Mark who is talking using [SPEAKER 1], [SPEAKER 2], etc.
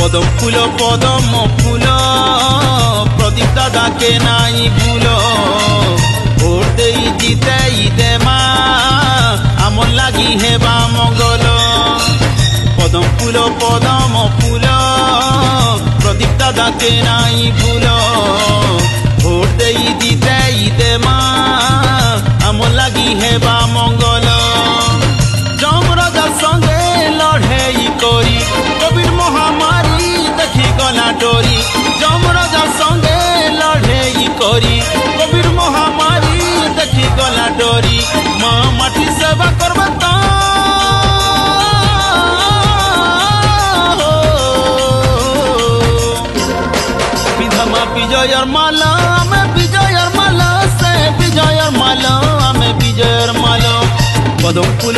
[SPEAKER 1] পদম ফুল প্রদীপ দাদাকে নাই ভুলো ভোট দেই জিতেই দেমা আমন লাগি হেবা মঙ্গল পদম ফুল প্রদীপ দাদাকে নাই ভুলো ভোট দেই জিতেই দেমা আমন লাগি হেবা মঙ্গল যমরাজার সঙ্গে লড়াই করি কোভিড মহামারী দেখি গলা ডরি যমরাজার সঙ্গে লড়াই করি কোভিড মহামারী দেখি গলা ডরি মা মাটি সেবা করবে তো বিধামা বিজয়ের মালা আমি বিজয়ের মালা সে বিজয়ের মালা আমি বিজয়ের মালা পদম ফুল